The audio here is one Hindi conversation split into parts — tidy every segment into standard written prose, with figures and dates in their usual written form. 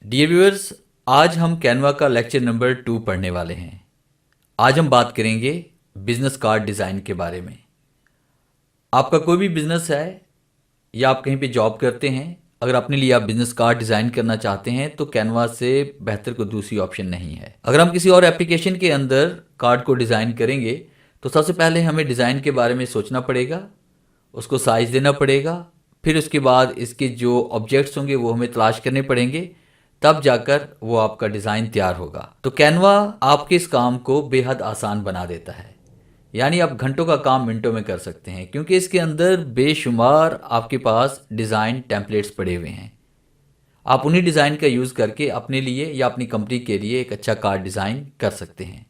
डियर व्यूअर्स, आज हम कैनवा का लेक्चर नंबर 2 पढ़ने वाले हैं। आज हम बात करेंगे बिजनेस कार्ड डिज़ाइन के बारे में। आपका कोई भी बिजनेस है या आप कहीं पे जॉब करते हैं, अगर अपने लिए आप बिजनेस कार्ड डिज़ाइन करना चाहते हैं तो कैनवा से बेहतर कोई दूसरी ऑप्शन नहीं है। अगर हम किसी और एप्लीकेशन के अंदर कार्ड को डिज़ाइन करेंगे तो सबसे पहले हमें डिज़ाइन के बारे में सोचना पड़ेगा, उसको साइज़ देना पड़ेगा, फिर उसके बाद इसके जो ऑब्जेक्ट्स होंगे वो हमें तलाश करने पड़ेंगे, तब जाकर वो आपका डिज़ाइन तैयार होगा। तो कैनवा आपके इस काम को बेहद आसान बना देता है, यानी आप घंटों का काम मिनटों में कर सकते हैं, क्योंकि इसके अंदर बेशुमार आपके पास डिज़ाइन टेम्पलेट्स पड़े हुए हैं। आप उन्हीं डिज़ाइन का यूज़ करके अपने लिए या अपनी कंपनी के लिए एक अच्छा कार्ड डिज़ाइन कर सकते हैं।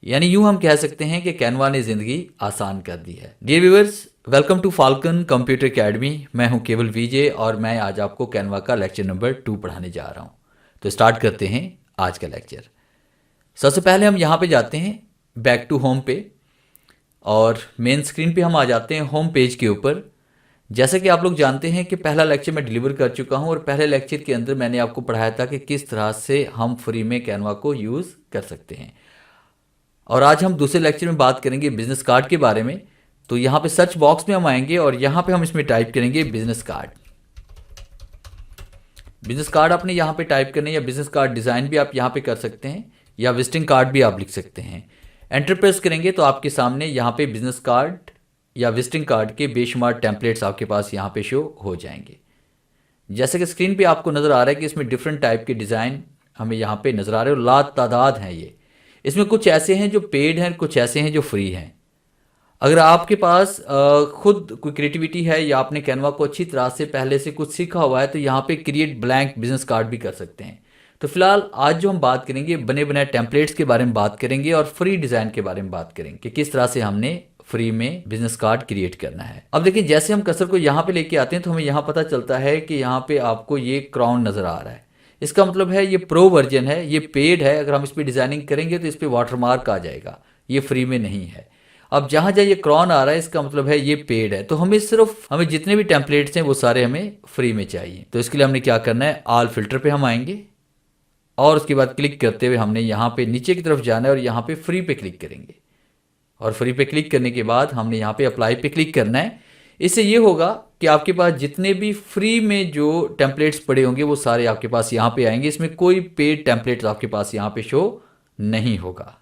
यानी यूं हम कह सकते हैं कि कैनवा ने ज़िंदगी आसान कर दी है। Dear viewers, welcome to Falcon Computer Academy. मैं हूं केवल विजय और मैं आज आपको कैनवा का लेक्चर नंबर 2 पढ़ाने जा रहा हूं। तो स्टार्ट करते हैं आज का लेक्चर। सबसे पहले हम यहां पे जाते हैं बैक टू होम पे और मेन स्क्रीन पे हम आ जाते हैं होम पेज के ऊपर। जैसे कि आप लोग जानते हैं कि पहला लेक्चर मैं डिलीवर कर चुका हूं और पहले लेक्चर के अंदर मैंने आपको पढ़ाया था कि किस तरह से हम फ्री में कैनवा को यूज़ कर सकते हैं। और आज हम दूसरे लेक्चर में बात करेंगे बिजनेस कार्ड के बारे में। तो यहाँ पे सर्च बॉक्स में हम आएंगे और यहाँ पे हम इसमें टाइप करेंगे बिजनेस कार्ड। बिजनेस कार्ड आपने यहाँ पे टाइप करना है, या बिजनेस कार्ड डिज़ाइन भी आप यहाँ पे कर सकते हैं, या विजिटिंग कार्ड भी आप लिख सकते हैं। एंटर प्रेस करेंगे तो आपके सामने यहाँ पे बिजनेस कार्ड या विजिटिंग कार्ड के बेशुमार टेम्पलेट्स आपके पास यहाँ पे शो हो जाएंगे। जैसे कि स्क्रीन पे आपको नज़र आ रहा है कि इसमें डिफरेंट टाइप के डिज़ाइन हमें यहाँ पे नज़र आ रहे हैं और लातादाद हैं ये। इसमें कुछ ऐसे हैं जो पेड हैं, कुछ ऐसे हैं जो फ्री हैं। अगर आपके पास खुद कोई क्रिएटिविटी है या आपने कैनवा को अच्छी तरह से पहले से कुछ सीखा हुआ है तो यहाँ पे क्रिएट ब्लैंक बिजनेस कार्ड भी कर सकते हैं। तो फिलहाल आज जो हम बात करेंगे बने बनाए टेम्पलेट्स के बारे में बात करेंगे और फ्री डिज़ाइन के बारे में बात करेंगे कि किस तरह से हमने फ्री में बिजनेस कार्ड क्रिएट करना है। अब देखिए, जैसे हम कर्सर को यहाँ पे लेके आते हैं तो हमें यहाँ पता चलता है कि यहाँ पे आपको ये क्राउन नज़र आ रहा है। इसका मतलब है ये प्रो वर्जन है, ये पेड है। अगर हम इस पर डिज़ाइनिंग करेंगे तो इस पर वाटरमार्क आ जाएगा, ये फ्री में नहीं है। अब जहाँ जहाँ ये क्रॉन आ रहा है इसका मतलब है ये पेड है। तो हमें जितने भी टेम्पलेट्स हैं वो सारे हमें फ्री में चाहिए। तो इसके लिए हमने क्या करना है, ऑल फिल्टर पे हम आएंगे और उसके बाद क्लिक करते हुए हमने यहाँ पे नीचे की तरफ जाना है और यहाँ पे फ्री पे क्लिक करेंगे। और फ्री पे क्लिक करने के बाद हमने यहाँ पे अप्लाई पे क्लिक करना है। इससे ये होगा कि आपके पास जितने भी फ्री में जो टेम्पलेट्स पड़े होंगे वो सारे आपके पास यहाँ पे आएंगे। इसमें कोई पेड टेम्पलेट्स आपके पास यहाँ पे शो नहीं होगा।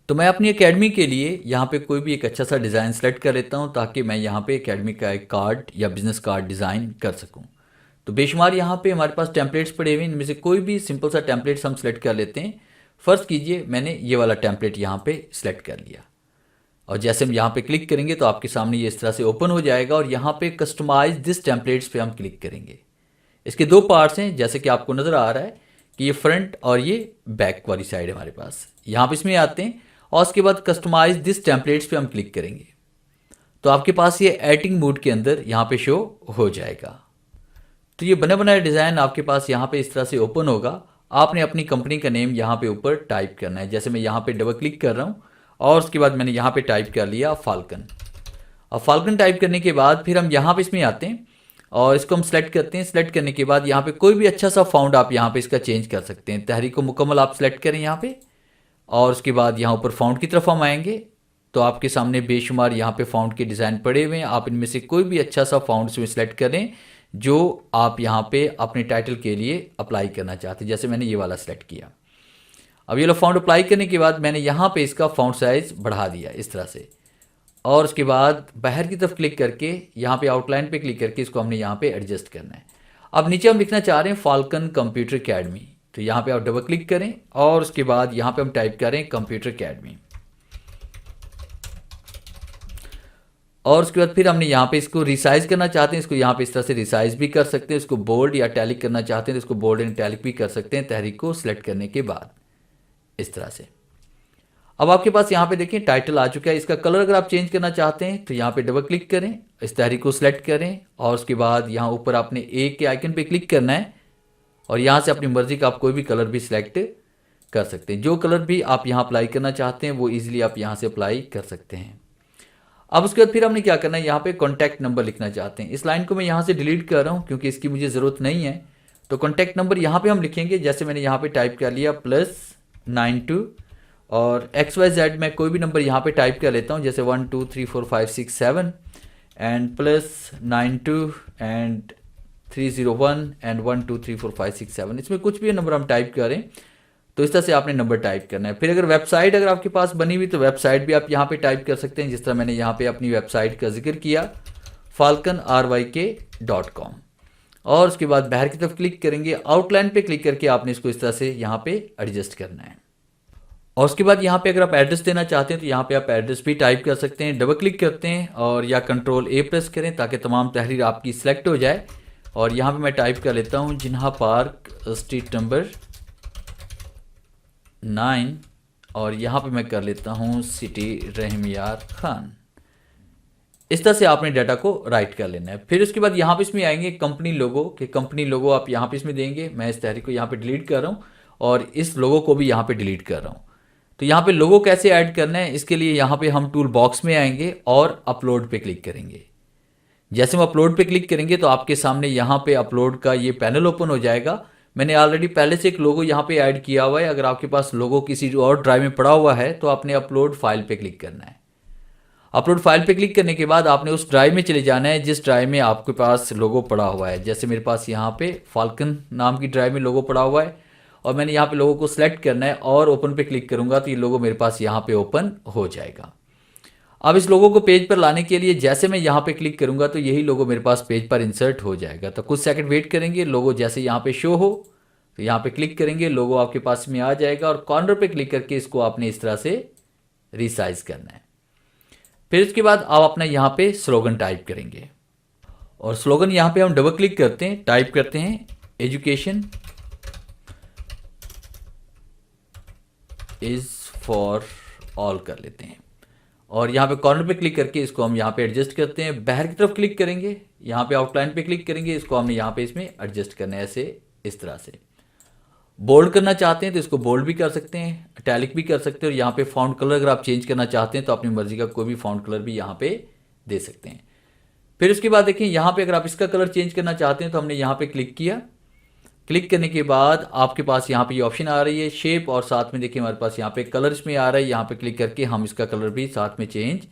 तो मैं अपनी एकेडमी के लिए यहाँ पे कोई भी एक अच्छा सा डिज़ाइन सेलेक्ट कर लेता हूँ ताकि मैं यहाँ पे एकेडमी का एक कार्ड या बिजनेस कार्ड डिज़ाइन कर सकूँ। तो बेशुमार यहाँ पे हमारे पास टेम्पलेट्स पड़े हुए हैं, इनमें से कोई भी सिंपल सा टेम्पलेट्स हम सेलेक्ट कर लेते हैं। फ़र्ज़ कीजिए मैंने ये वाला टेम्पलेट यहाँ पे सिलेक्ट कर लिया और जैसे हम यहाँ पे क्लिक करेंगे तो आपके सामने ये इस तरह से ओपन हो जाएगा और यहाँ पे कस्टमाइज दिस टेम्पलेट्स पे हम क्लिक करेंगे। इसके दो पार्ट्स हैं, जैसे कि आपको नज़र आ रहा है कि ये फ्रंट और ये बैक वाली साइड हमारे पास। यहाँ पे इसमें आते हैं और उसके बाद कस्टमाइज दिस टेम्पलेट्स पे हम क्लिक करेंगे तो आपके पास ये एडिटिंग मोड के अंदर यहाँ पे शो हो जाएगा। तो ये बना बनाया डिज़ाइन आपके पास यहाँ पे इस तरह से ओपन होगा। आपने अपनी कंपनी का नेम यहाँ पे ऊपर टाइप करना है। जैसे मैं यहाँ पे डबल क्लिक कर रहा हूँ और उसके बाद मैंने यहाँ पे टाइप कर लिया फाल्कन। अब फाल्कन टाइप करने के बाद फिर हम यहाँ पे इसमें आते हैं और इसको हम सेलेक्ट करते हैं। सेलेक्ट करने के बाद यहाँ पे कोई भी अच्छा सा फाउंड आप यहाँ पे इसका चेंज कर सकते हैं। तहरीक को मुकम्मल आप सेलेक्ट करें यहाँ पे और उसके बाद यहाँ ऊपर फाउंड की तरफ हम आएंगे तो आपके सामने बेशुमार यहाँ पे फाउंड के डिज़ाइन पड़े हुए हैं। आप इनमें से कोई भी अच्छा सा फाउंड इसमें सेलेक्ट करें जो आप यहाँ पे अपने टाइटल के लिए अप्लाई करना चाहते हैं। जैसे मैंने ये वाला सेलेक्ट किया। अब ये वाला फाउंड अप्लाई करने के बाद मैंने यहाँ पे इसका फाउंड साइज़ बढ़ा दिया इस तरह से और उसके बाद बाहर की तरफ क्लिक करके यहाँ पे आउटलाइन पे क्लिक करके इसको हमने यहाँ पे एडजस्ट करना है। अब नीचे हम लिखना चाह रहे हैं फाल्कन कंप्यूटर एकेडमी, तो यहाँ पे आप डबल क्लिक करें और उसके बाद यहाँ पे हम टाइप करें कंप्यूटर एकेडमी और उसके बाद फिर हमने यहाँ पे इसको रिसाइज करना चाहते हैं, इसको यहाँ पे इस तरह से रिसाइज भी कर सकते हैं। इसको बोल्ड या टैलिक करना चाहते हैं तो इसको बोल्ड एंड टैलिक भी कर सकते हैं तहरीक को सिलेक्ट करने के बाद इस तरह से। अब आपके पास यहाँ पे देखिए टाइटल आ चुका है। इसका कलर अगर आप चेंज करना चाहते हैं तो यहाँ पे डबल क्लिक करें, इस तहरीक को सिलेक्ट करें और उसके बाद यहाँ ऊपर आपने ए के आइकन पे क्लिक करना है और यहाँ से अपनी मर्जी का आप कोई भी कलर भी सिलेक्ट कर सकते हैं। जो कलर भी आप यहाँ अप्लाई करना चाहते हैं वो ईजिली आप यहाँ से अप्लाई कर सकते हैं। अब उसके बाद फिर हमने क्या करना है, यहाँ पे कॉन्टैक्ट नंबर लिखना चाहते हैं। इस लाइन को मैं यहाँ से डिलीट कर रहा हूँ क्योंकि इसकी मुझे ज़रूरत नहीं है। तो कॉन्टैक्ट नंबर यहाँ पे हम लिखेंगे, जैसे मैंने यहाँ पे टाइप कर लिया +92 और XYZ मैं कोई भी नंबर यहाँ पे टाइप कर लेता हूँ, जैसे 1 2 3 4 5 6 7 एंड +92 एंड 301 एंड 1 2 3 4 5 6 7, इसमें कुछ भी नंबर हम टाइप करें तो इस तरह से आपने नंबर टाइप करना है। फिर अगर वेबसाइट अगर आपके पास बनी हुई तो वेबसाइट भी आप यहाँ पे टाइप कर सकते हैं, जिस तरह मैंने यहाँ पे अपनी वेबसाइट का जिक्र किया falconryk.com। और उसके बाद बाहर की तरफ क्लिक करेंगे, आउटलाइन पे क्लिक करके आपने इसको इस तरह से यहाँ पे एडजस्ट करना है। और उसके बाद यहाँ पे अगर आप एड्रेस देना चाहते हैं तो यहाँ पे आप एड्रेस भी टाइप कर सकते हैं, डबल क्लिक करते हैं और या Ctrl+A प्रेस करें ताकि तमाम तहरीर आपकी सिलेक्ट हो जाए। और यहाँ पे मैं टाइप कर लेता हूँ जिन्हा पार्क स्ट्रीट नंबर 9 और यहाँ पे मैं कर लेता हूँ सिटी रहमयार खान। इस तरह से आपने डाटा को राइट कर लेना है। फिर उसके बाद यहाँ पे इसमें आएंगे कंपनी लोगो के, कंपनी लोगो आप यहाँ पे इसमें देंगे। मैं इस तहरीर को यहाँ पे डिलीट कर रहा हूँ और इस लोगो को भी यहाँ पे डिलीट कर रहा हूँ। तो यहाँ पे लोगो कैसे ऐड करना है, इसके लिए यहाँ पे हम टूल बॉक्स में आएंगे और अपलोड पे क्लिक करेंगे। जैसे हम अपलोड पे क्लिक करेंगे तो आपके सामने यहाँ पे अपलोड का ये पैनल ओपन हो जाएगा। मैंने ऑलरेडी पहले से एक लोगो यहाँ पे ऐड किया हुआ है। अगर आपके पास लोगो किसी और ड्राइव में पड़ा हुआ है तो आपने अपलोड फाइल पे क्लिक करना है। अपलोड फाइल पे क्लिक करने के बाद आपने उस ड्राइव में चले जाना है जिस ड्राइव में आपके पास लोगो पड़ा हुआ है। जैसे मेरे पास यहाँ पे फाल्कन नाम की ड्राइव में लोगो पड़ा हुआ है और मैंने यहाँ पे लोगो को सिलेक्ट करना है और ओपन पे क्लिक करूँगा तो ये लोगो मेरे पास यहाँ पे ओपन हो जाएगा। अब इस लोगो को पेज पर लाने के लिए जैसे मैं यहाँ पे क्लिक करूँगा तो यही लोगो मेरे पास पेज पर इंसर्ट हो जाएगा। तो कुछ सेकंड वेट करेंगे, लोगो जैसे यहाँ पे शो हो तो यहाँ पे क्लिक करेंगे, लोगो आपके पास में आ जाएगा और कॉर्नर पे क्लिक करके इसको आपने इस तरह से रिसाइज करना है। फिर उसके बाद आप अपना यहाँ पे स्लोगन टाइप करेंगे और स्लोगन यहाँ पे हम डबल क्लिक करते हैं, टाइप करते हैं एजुकेशन इज फॉर ऑल कर लेते हैं और यहाँ पे कॉर्नर पे क्लिक करके इसको हम यहाँ पे एडजस्ट करते हैं। बाहर की तरफ क्लिक करेंगे, यहाँ पे आउटलाइन पे क्लिक करेंगे, इसको हमने यहाँ पे इसमें एडजस्ट करना है ऐसे इस तरह से। बोल्ड करना चाहते हैं तो इसको बोल्ड भी कर सकते हैं, इटैलिक भी कर सकते हैं और यहाँ पे फॉन्ट कलर अगर आप चेंज करना चाहते हैं तो अपनी मर्जी का कोई भी फॉन्ट कलर भी यहाँ पे दे सकते हैं। फिर उसके बाद देखिए यहाँ पे अगर आप इसका कलर चेंज करना चाहते हैं तो हमने यहाँ पे क्लिक किया। क्लिक करने के बाद आपके पास यहाँ पे ये ऑप्शन आ रही है शेप और साथ में देखिए हमारे पास यहाँ पे कलर इसमें आ रहा है। यहाँ पे क्लिक करके हम इसका कलर भी साथ में चेंज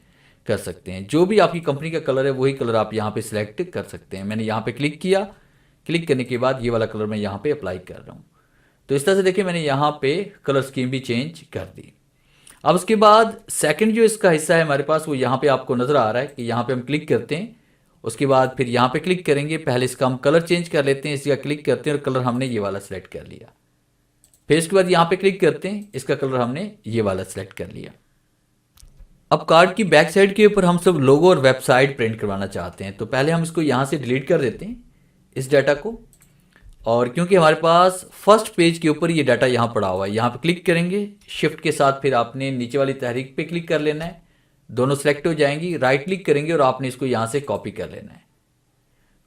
कर सकते हैं। जो भी आपकी कंपनी का कलर है वही कलर आप यहाँ पे सिलेक्ट कर सकते हैं। मैंने यहाँ पे क्लिक किया, क्लिक करने के बाद ये वाला कलर मैं यहाँ पे अप्लाई कर रहा हूँ। तो इस तरह से देखिए मैंने यहाँ पे कलर स्कीम भी चेंज कर दी। अब उसके बाद सेकंड जो इसका हिस्सा है हमारे पास वो यहाँ पे आपको नज़र आ रहा है कि यहाँ पे हम क्लिक करते हैं, उसके बाद फिर यहाँ पे क्लिक करेंगे। पहले इसका हम कलर चेंज कर लेते हैं, इसका क्लिक करते हैं और कलर हमने ये वाला सेलेक्ट कर लिया। फिर इसके बाद यहाँ पे क्लिक करते हैं, इसका कलर हमने ये वाला सेलेक्ट कर लिया। अब कार्ड की बैक साइड के ऊपर हम सब लोगो और वेबसाइट प्रिंट करवाना चाहते हैं तो पहले हम इसको यहाँ से डिलीट कर देते हैं इस डाटा को। और क्योंकि हमारे पास फर्स्ट पेज के ऊपर ये डाटा यहाँ पड़ा हुआ है, यहाँ पे क्लिक करेंगे, शिफ्ट के साथ फिर आपने नीचे वाली तहरीक पे क्लिक कर लेना है, दोनों सेलेक्ट हो जाएंगी। राइट क्लिक करेंगे और आपने इसको यहाँ से कॉपी कर लेना है।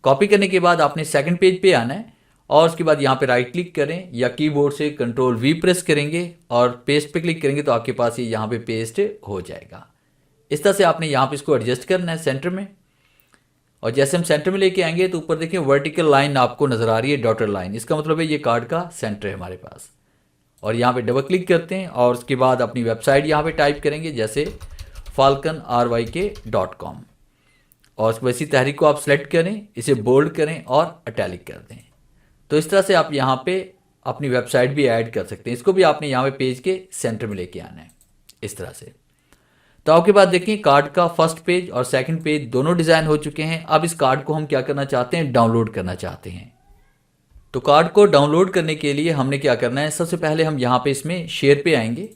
कॉपी करने के बाद आपने सेकंड पेज पे आना है और उसके बाद यहाँ पे राइट क्लिक करें या कीबोर्ड से Ctrl+V प्रेस करेंगे और पेस्ट पे क्लिक करेंगे तो आपके पास ये यहाँ पे पेस्ट हो जाएगा। इस तरह से आपने यहाँ पे इसको एडजस्ट करना है सेंटर में। और जैसे हम सेंटर में लेके आएंगे तो ऊपर देखिए वर्टिकल लाइन आपको नजर आ रही है, डॉटेड लाइन, इसका मतलब है ये कार्ड का सेंटर है हमारे पास। और यहाँ पे डबल क्लिक करते हैं और उसके बाद अपनी वेबसाइट यहाँ पे टाइप करेंगे जैसे falconryk.com और उसके बाद इसी तहरीक को आप सेलेक्ट करें, इसे बोल्ड करें और इटैलिक कर दें। तो इस तरह से आप यहाँ पे अपनी वेबसाइट भी ऐड कर सकते हैं। इसको भी आपने यहाँ पे पेज के सेंटर में लेके आना है इस तरह से। तो आपके पास देखिए कार्ड का फर्स्ट पेज और सेकंड पेज दोनों डिज़ाइन हो चुके हैं। अब इस कार्ड को हम क्या करना चाहते हैं, डाउनलोड करना चाहते हैं। तो कार्ड को डाउनलोड करने के लिए हमने क्या करना है, सबसे पहले हम यहाँ पे इसमें शेयर पे आएंगे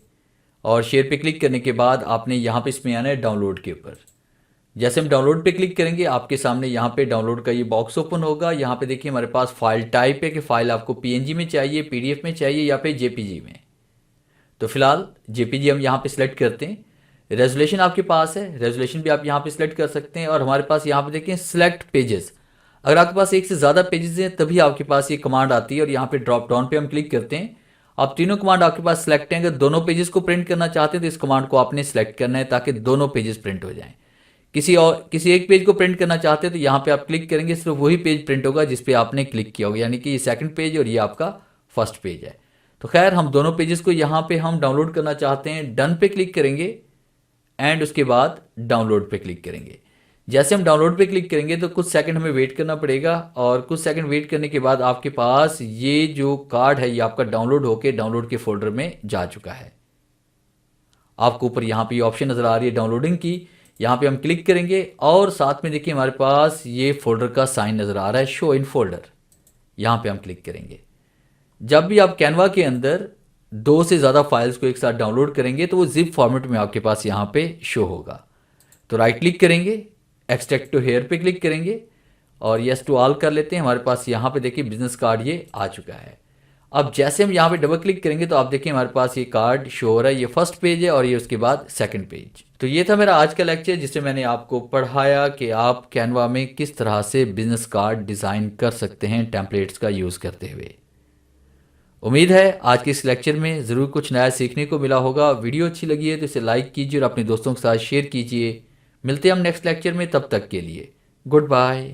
और शेयर पे क्लिक करने के बाद आपने यहाँ पे इसमें आना है डाउनलोड के ऊपर। जैसे हम डाउनलोड पे क्लिक करेंगे आपके सामने यहाँ पे डाउनलोड का ये बॉक्स ओपन होगा। यहाँ पे देखिए हमारे पास फाइल टाइप है कि फाइल आपको PNG में चाहिए, PDF में चाहिए या फिर JPG में। तो फिलहाल JPG हम यहाँ पे सिलेक्ट करते हैं। रेजोल्यूशन आपके पास है, रेजोल्यूशन भी आप यहाँ पे सिलेक्ट कर सकते हैं। और हमारे पास यहाँ पे देखिए सिलेक्ट पेजेस, अगर आपके पास एक से ज़्यादा पेजेस हैं तभी आपके पास ये कमांड आती है और यहाँ पे ड्रॉप डाउन पे हम क्लिक करते हैं। अब तीनों कमांड आपके पास सिलेक्ट हैं। अगर दोनों पेजेस को प्रिंट करना चाहते हैं तो इस कमांड को आपने सिलेक्ट करना है ताकि दोनों पेजेस प्रिंट हो जाएं। किसी एक पेज को प्रिंट करना चाहते हैं तो यहाँ पे आप क्लिक करेंगे, सिर्फ वही पेज प्रिंट होगा जिस पे आपने क्लिक किया होगा, यानी कि ये सेकंड पेज और ये आपका फर्स्ट पेज है। तो खैर हम दोनों पेजेस को यहाँ पे हम डाउनलोड करना चाहते हैं, डन पे क्लिक करेंगे एंड उसके बाद डाउनलोड पे क्लिक करेंगे। जैसे हम डाउनलोड पे क्लिक करेंगे तो कुछ सेकंड हमें वेट करना पड़ेगा, और कुछ सेकंड वेट करने के बाद आपके पास ये जो कार्ड है ये आपका डाउनलोड होके डाउनलोड के फोल्डर में जा चुका है। आपको ऊपर यहाँ पे ऑप्शन नज़र आ रही है डाउनलोडिंग की, यहाँ पे हम क्लिक करेंगे और साथ में देखिए हमारे पास ये फोल्डर का साइन नज़र आ रहा है, शो इन फोल्डर। यहाँ पे हम क्लिक करेंगे। जब भी आप कैनवा के अंदर 2 से ज़्यादा फाइल्स को एक साथ डाउनलोड करेंगे तो वो जिप फॉर्मेट में आपके पास यहाँ पे शो होगा। तो राइट क्लिक करेंगे, एक्सट्रैक्ट टू हेयर पे क्लिक करेंगे और यस टू ऑल कर लेते हैं। हमारे पास यहाँ पे देखिए बिजनेस कार्ड ये आ चुका है। अब जैसे हम यहाँ पे डबल क्लिक करेंगे तो आप देखिए हमारे पास ये कार्ड शो हो रहा है, ये फर्स्ट पेज है और ये उसके बाद सेकंड पेज। तो ये था मेरा आज का लेक्चर जिससे मैंने आपको पढ़ाया कि आप कैनवा में किस तरह से बिजनेस कार्ड डिज़ाइन कर सकते हैं टेम्पलेट्स का यूज़ करते हुए। उम्मीद है आज के इस लेक्चर में ज़रूर कुछ नया सीखने को मिला होगा। वीडियो अच्छी लगी है तो इसे लाइक कीजिए और अपने दोस्तों के साथ शेयर कीजिए। मिलते हैं हम नेक्स्ट लेक्चर में, तब तक के लिए गुड बाय।